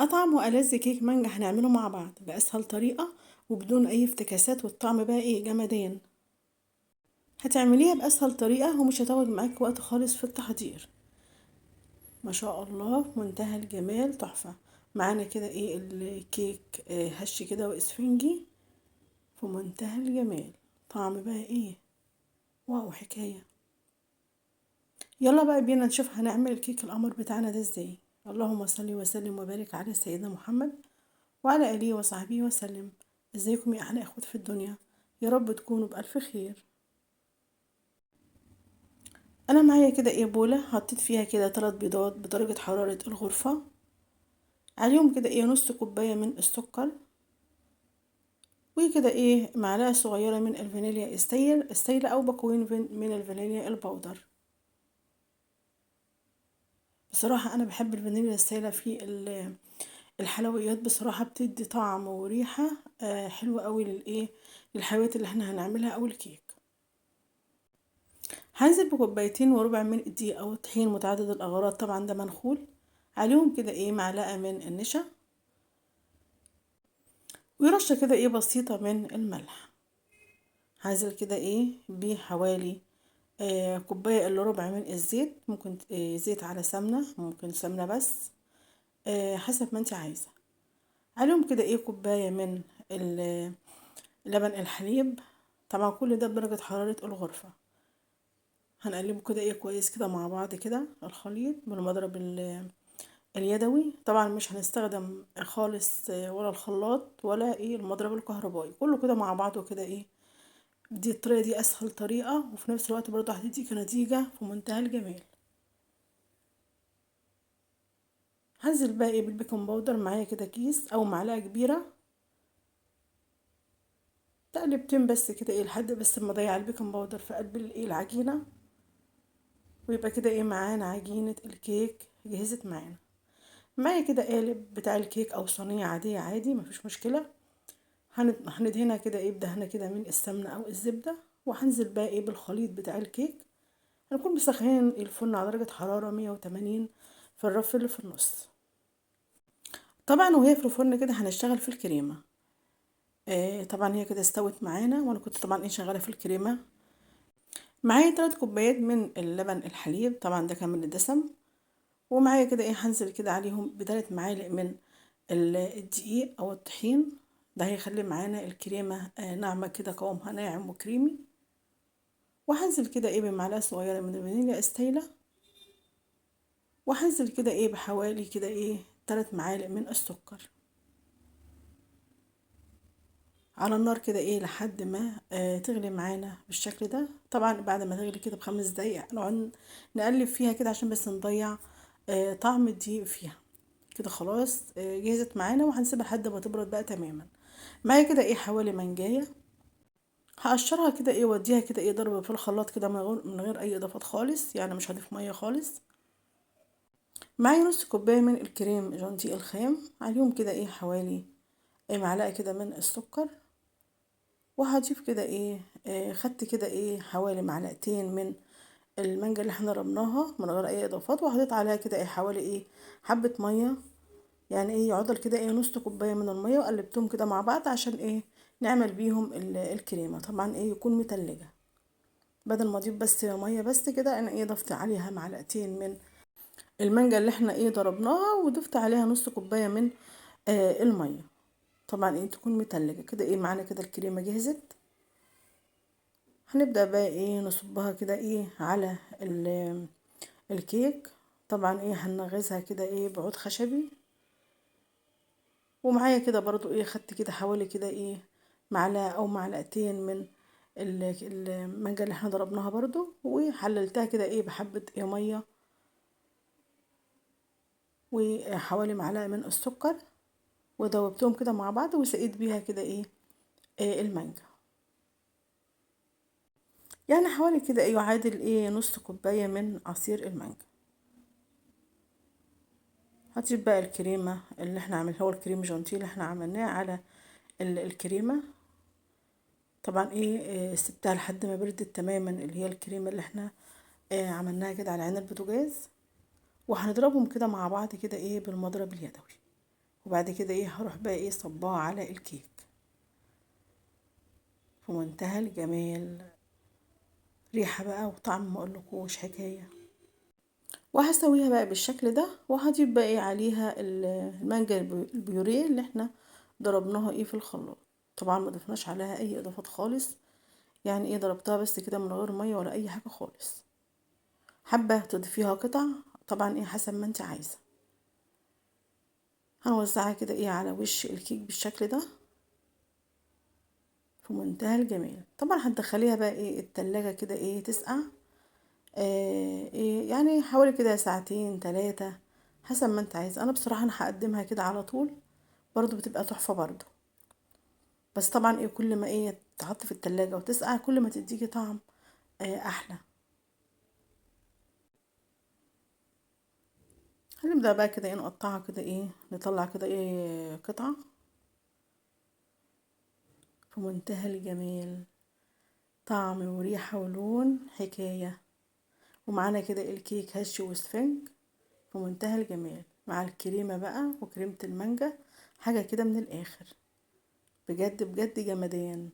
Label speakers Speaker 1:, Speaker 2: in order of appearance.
Speaker 1: أطعم وألذ كيك مانجا هنعمله مع بعض بأسهل طريقة وبدون أي افتكاسات، والطعم بقى إيه جمدان. هتعمليها بأسهل طريقة ومش هتاخد معاك وقت خالص في التحضير. ما شاء الله في منتهى الجمال، تحفة. معانا كده إيه الكيك هش كده وإسفنجي في منتهى الجمال. طعم بقى إيه، واو حكاية. يلا بقى بينا نشوف هنعمل الكيك القمر بتاعنا ده ازاي. اللهم صل وسلم وبارك على سيدنا محمد وعلى آله وصحبه وسلم. ازيكم يا أحلى إخوات في الدنيا؟ يا رب تكونوا بألف خير. أنا معايا كده إيه بولة، حطيت فيها كده 3 بيضات بدرجة حرارة الغرفة، عليهم كده إيه نص كوباية من السكر، وكده إيه معلقة صغيرة من الفانيليا السايلة أو باكوين من الفانيليا البودر. بصراحة أنا بحب الفانيليا السايلة في الحلويات، بصراحة بتدي طعم وريحة حلوة قوي للحلويات اللي احنا هنعملها أو الكيك. هنزل بكوبايتين وربع من الدقيق او الطحين متعدد الاغراض، طبعا ده منخول. عليهم كده ايه معلقة من النشا، ورشة كده ايه بسيطة من الملح. هنزل كده ايه بحوالي كوباية الا ربع من الزيت، ممكن زيت على سمنة، ممكن سمنة بس حسب ما انت عايزة. عليهم كده ايه كوباية من لبن الحليب، طبعا كل ده بدرجة حرارة الغرفة. هنقلبه كده ايه كويس كده مع بعض كده الخليط بالمضرب اليدوي. طبعا مش هنستخدم خالص ولا الخلاط ولا ايه المضرب الكهربائي، كله كده مع بعضه كده ايه. دي الطريقة دي اسهل طريقة، وفي نفس الوقت برضه هتديك نتيجة في منتهى الجمال. هنزل بقى ايه بالبيكنج باودر، معايا كده كيس او معلقة كبيرة، تقلبتين بس كده ايه لحد بس ما اضيع البيكنج باودر في قلب الايه العجينة، ويبقى كده ايه معانا عجينة الكيك جهزت معانا. معايا كده قالب بتاع الكيك او صينية عادية عادي مفيش مشكلة. هندهنها كده ايه بدهنة كده من السمنة او الزبدة، وهنزل بقى ايه بالخليط بتاع الكيك. هنكون مسخنين الفرن على درجة حرارة 180 في الرف اللي في النص. طبعا وهي في الفرن كده هنشتغل في الكريمة. طبعا هي كده استوت معانا، وانا كنت طبعا ايه شغالة في الكريمة. معايا 3 كوبايات من اللبن الحليب، طبعا ده كان من الدسم. ومعايا كده ايه هنزل كده عليهم ب3 معالق من الدقيق او الطحين، ده هيخلي معانا الكريمة ناعمة كده، قوامها ناعم وكريمي. وهنزل كده ايه بمعلقة صغيرة من الفانيليا السايلة، وهنزل كده ايه بحوالي كده ايه 3 معالق من السكر على النار كده ايه لحد ما تغلي معانا بالشكل ده. طبعا بعد ما تغلي كده ب5 دقايق نقعد نقلب فيها كده عشان بس نضيع طعم الدقيق فيها. كده خلاص جهزت معانا، وهنسيبها لحد ما تبرد بقى تماما. معايا كده ايه حوالي منجاية، هقشرها كده ايه واديها كده ايه ضربة في الخلاط كده من غير اي اضافات خالص، يعني مش هضيف مية خالص. معايا نص كوباية من الكريم جانتي الخام، عليهم كده ايه حوالي معلقة كده من السكر. وهضيف كده ايه خدت كده ايه حوالي معلقتين من المانجا اللي احنا ربناها من غير اي اضافات، وحطيت عليها كده ايه حوالي ايه حبة مية، يعني ايه يعضل كده ايه نص كوباية من المية، وقلبتهم كده مع بعض عشان ايه نعمل بيهم الكريمة. طبعا ايه يكون متلجة، بدل ما اضيف بس مية بس كده انا ايه ضفت عليها معلقتين من المانجا اللي احنا ايه ضربناها، وضفت عليها نص كوباية من المية. طبعا ايه تكون متلجة كده ايه معانا كده الكريمة جهزت. هنبدأ بقى ايه نصبها كده ايه على الكيك. طبعا ايه هنغزها كده ايه بعود خشبي. ومعايا كده برضو ايه خدت كده حوالي كده ايه معلقة او معلقتين من المانجا اللي احنا ضربناها برضو، وحللتها كده ايه بحبة ايه مية، وحوالي معلقة من السكر، ودوبتهم كده مع بعض وسقيت بيها كده إيه المانجا. يعني حوالي كده ايه يعادل ايه نص كوباية من عصير المانجا. هتجيب بقى الكريمة اللي احنا عملناها، هو الكريم جانتيه اللي احنا عملناه على الكريمة. طبعا ايه سبتها لحد ما بردت تماما، اللي هي الكريمة اللي احنا عملناها كده على عين البوتاجاز. وهنضربهم كده مع بعض كده ايه بالمضرب اليدوي وبعد كده ايه هروح بقى ايه صباها على الكيك في منتهى الجمال. ريحة بقى وطعم ما اقولكوش حكاية. وهسويها بقى بالشكل ده، وهضيف بقى ايه عليها المانجا البيوريه اللي احنا ضربناها ايه في الخلاط. طبعا ما ضفناش عليها اي اضافات خالص، يعني ايه ضربتها بس كده من غير ميه ولا اي حاجه خالص. حابه تضيفيها قطع طبعا ايه حسب ما انت عايزه. هنوزعها كده ايه على وش الكيك بالشكل ده في منتهى الجمال. طبعا هتدخليها بقى ايه التلاجة كده ايه تسقع، إيه يعني حوالي كده ساعتين 3 حسب ما انت عايز. انا بصراحة انا هقدمها كده على طول، برضو بتبقى تحفة برضو. بس طبعا ايه كل ما ايه تحط في التلاجة وتسقع كل ما تديكي طعم احلى. هنبدأ بقى كده ايه نقطعها كده ايه نطلع كده ايه قطعة في منتهى الجمال. طعم وريحة ولون حكاية. ومعانا كده الكيك هش وسفنج في منتهى الجمال مع الكريمة بقى وكريمة المانجا، حاجة كده من الآخر. بجد بجد جمدان.